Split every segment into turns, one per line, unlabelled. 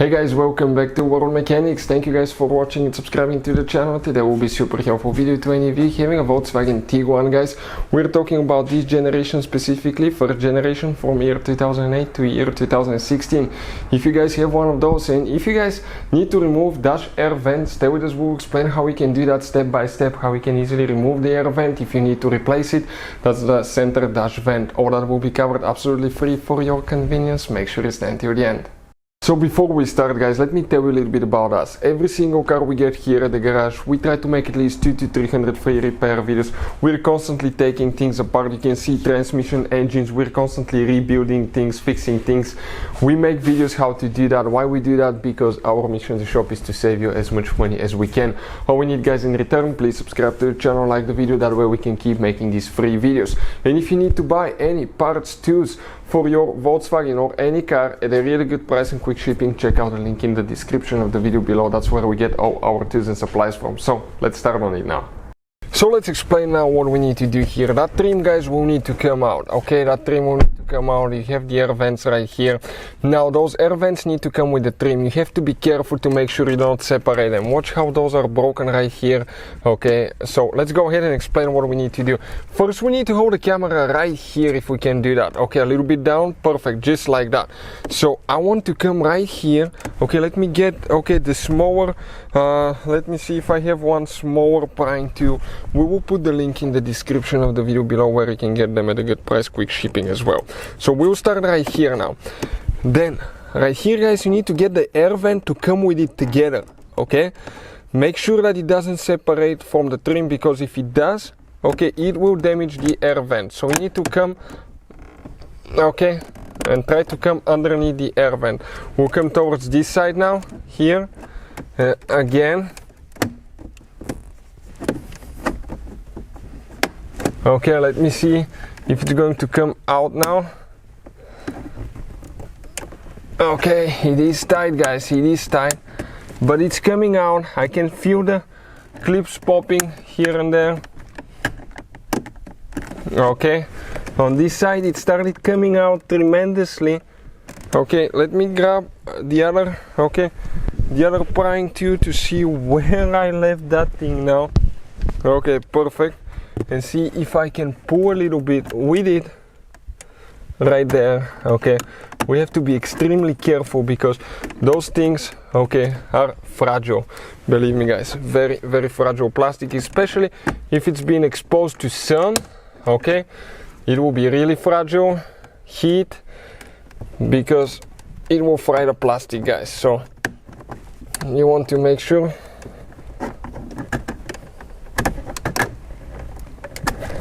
Hey guys, welcome back to World Mechanics. Thank you guys for watching and subscribing to the channel. Today will be super helpful video to any of you having a Volkswagen Tiguan, guys. We're talking about this generation specifically, first generation from year 2008 to year 2016. If you guys have one of those and if you guys need to remove dash air vents, stay with us. We'll explain how we can do that step by step, how we can easily remove the air vent if you need to replace it. That's the center dash vent. All that will be covered absolutely free for your convenience. Make sure you stay until the end. So before we start, guys, let me tell you a little bit about us. Every single car we get here at the garage, we try to make at least 200 to 300 free repair videos. We're constantly taking things apart. You can see transmission, engines. We're constantly rebuilding things, fixing things. We make videos how to do that. Why we do that? Because our mission in the shop is to save you as much money as we can. All we need, guys, in return, please subscribe to the channel, like the video. That way we can keep making these free videos. And if you need to buy any parts, tools for your Volkswagen or any car at a really good price and quick shipping, check out the link in the description of the video below. That's where we get all our tools and supplies from. So let's start on it now. So let's explain now what we need to do here. That trim, guys, will need to come out. Okay, that trim will need to come out. You have the air vents right here. Now those air vents need to come with the trim. You have to be careful to make sure you don't separate them. Watch how those are broken right here. Okay, so let's go ahead and explain what we need to do. First, we need to hold the camera right here if we can do that. Okay, a little bit down. Perfect, just like that. So I want to come right here. Okay, let me get the smaller, let me see if I have one smaller prying tool. We will put the link in the description of the video below where you can get them at a good price, quick shipping as well. So we'll start right here now. Then right here, guys, you need to get the air vent to come with it together. Okay, make sure that it doesn't separate from the trim, because if it does, okay, it will damage the air vent. So you need to come, okay, and try to come underneath the air vent. We'll come towards this side now, here, again. Okay, let me see if it's going to come out now. Okay, it is tight, guys, it is tight, but it's coming out. I can feel the clips popping here and there. Okay, on this side it started coming out tremendously. Okay, let me grab the other, the other prying tool to see where I left that thing now. Okay, perfect. And see if I can pull a little bit with it right there. Okay, we have to be extremely careful because those things, okay, are fragile. Believe me, guys, very, very fragile plastic, especially if it's been exposed to sun. Okay, it will be really fragile, heat, because it will fry the plastic, guys. So you want to make sure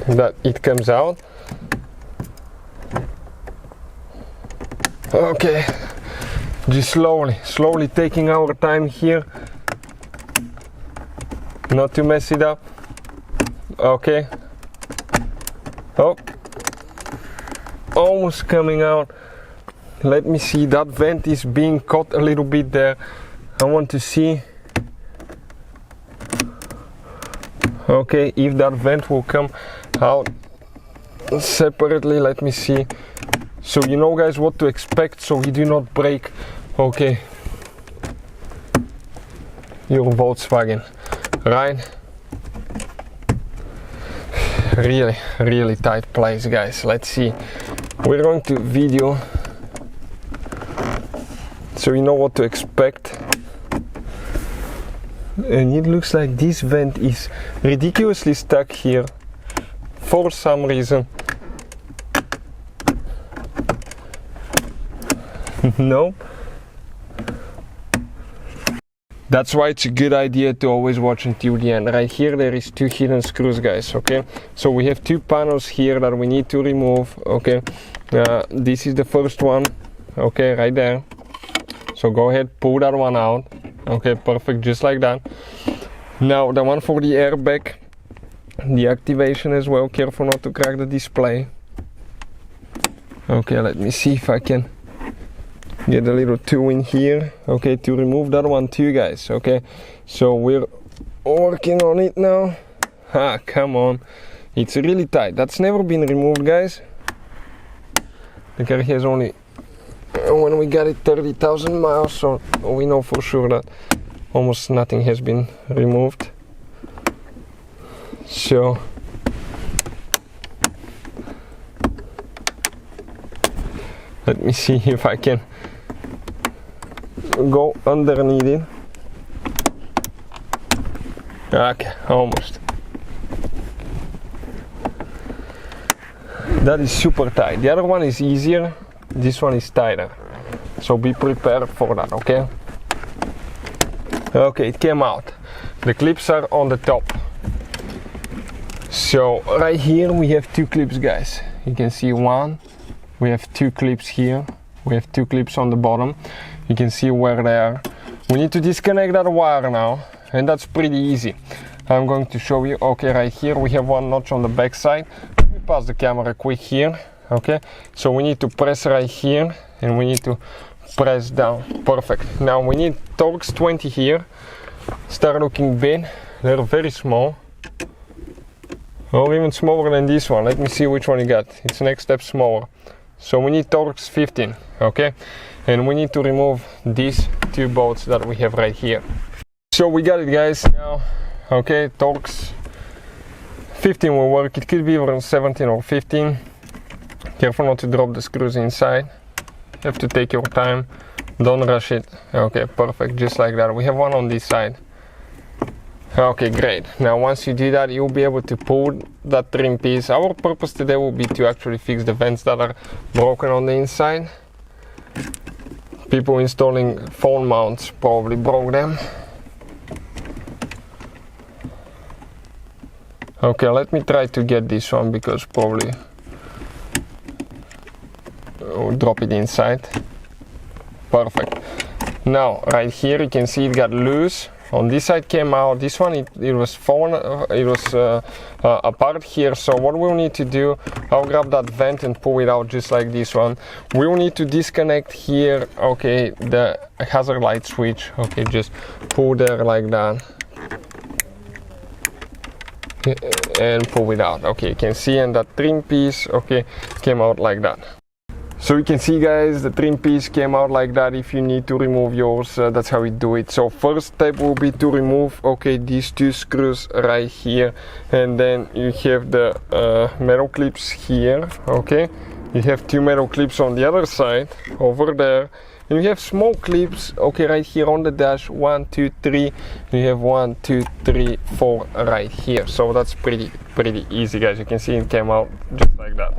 that it comes out. Okay, just slowly taking our time here, not to mess it up. Okay, oh, almost coming out. Let me see, that vent is being caught a little bit there. I want to see, okay, if that vent will come out separately. Let me see. So you know, guys, what to expect, so you do not break, okay, your Volkswagen, right? Really tight place, guys. Let's see, we're going to video so you know what to expect. And it looks like this vent is ridiculously stuck here for some reason. No. That's why it's a good idea to always watch until the end. Right here there is two hidden screws, guys. Okay, so we have two panels here that we need to remove. Okay, this is the first one. Okay, right there. So go ahead, pull that one out. Okay, perfect, just like that. Now the one for the airbag, the activation as well. Careful not to crack the display. Okay, let me see if I can get a little tool in here, okay, to remove that one too, guys. Okay, so we're working on it now. Come on, it's really tight. That's never been removed, guys. The car has only when we got it 30,000 miles, so we know for sure that almost nothing has been removed. So let me see if I can go underneath it. Okay, almost. That is super tight. The other one is easier, this one is tighter. So be prepared for that, okay? Okay, it came out. The clips are on the top. So right here we have two clips, guys. You can see one. We have two clips here. We have two clips on the bottom. You can see where they are. We need to disconnect that wire now, and that's pretty easy. I'm going to show you. Okay, right here we have one notch on the back side. Let me pass the camera quick here. Okay, so we need to press right here, and we need to press down. Perfect. Now we need Torx 20 here. Start looking big. They're very small. Or even smaller than this one. Let me see which one you got. It's next step smaller. So we need Torx 15, okay? And we need to remove these two bolts that we have right here. So we got it, guys, now. Okay, Torx 15 will work. It could be even 17 or 15. Careful not to drop the screws inside. You have to take your time. Don't rush it. Okay, perfect, just like that. We have one on this side. Okay, great. Now once you do that, you'll be able to pull that trim piece. Our purpose today will be to actually fix the vents that are broken on the inside. People installing phone mounts probably broke them. Okay, let me try to get this one because probably we'll drop it inside. Perfect. Now right here you can see it got loose. On this side came out. This one it was fallen. It was apart here. So what we'll need to do, I'll grab that vent and pull it out just like this one. We'll need to disconnect here. Okay, the hazard light switch. Okay, just pull there like that and pull it out. Okay, you can see, and that trim piece, okay, came out like that. So you can see, guys, the trim piece came out like that. If you need to remove yours, that's how we do it. So first step will be to remove, okay, these two screws right here, and then you have the metal clips here. Okay, you have two metal clips on the other side over there, and you have small clips, okay, right here on the dash. 1, 2, 3. You have 1, 2, 3, 4 right here. So that's pretty easy, guys. You can see it came out just like that.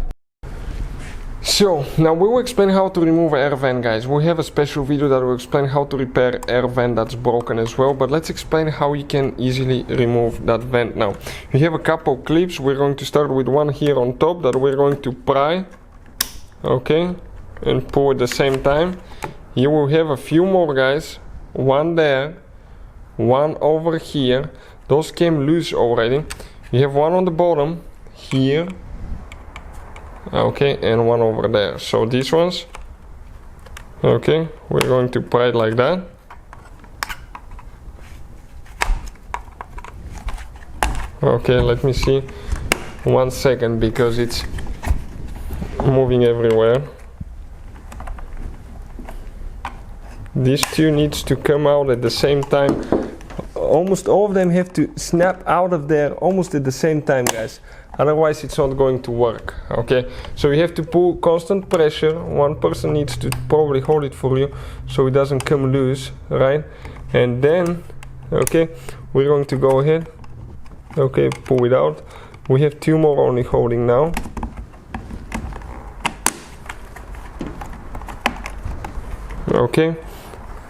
So now we will explain how to remove air vent, guys. We have a special video that will explain how to repair air vent that's broken as well, but let's explain how you can easily remove that vent now. We have a couple clips. We're going to start with one here on top that we're going to pry, okay, and pull at the same time. You will have a few more, guys. One there, one over here. Those came loose already. You have one on the bottom here. Okay, and one over there. So these ones, okay, we're going to pry it like that. Okay, let me see 1 second because it's moving everywhere. These two needs to come out at the same time. Almost all of them have to snap out of there almost at the same time, guys. Otherwise it's not going to work. Okay, so you have to pull constant pressure. One person needs to probably hold it for you so it doesn't come loose, right? And then, okay, we're going to go ahead, okay, pull it out. We have two more only holding now. Okay,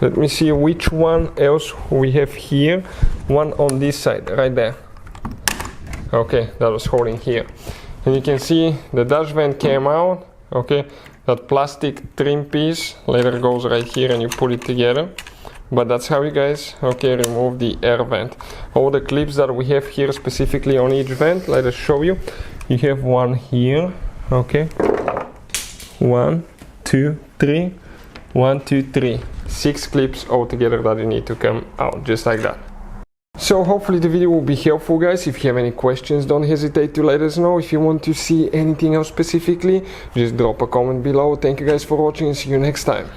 let me see which one else we have here. One on this side right there. Okay, that was holding here, and you can see the dash vent came out. Okay, that plastic trim piece later goes right here and you put it together. But that's how you guys, okay, remove the air vent. All the clips that we have here specifically on each vent, let us show you. You have one here, okay, 1, 2, 3, 1, 2, 3, 6 clips all together that you need to come out just like that. So hopefully the video will be helpful, guys. If you have any questions, don't hesitate to let us know. If you want to see anything else specifically, just drop a comment below. Thank you guys for watching and see you next time.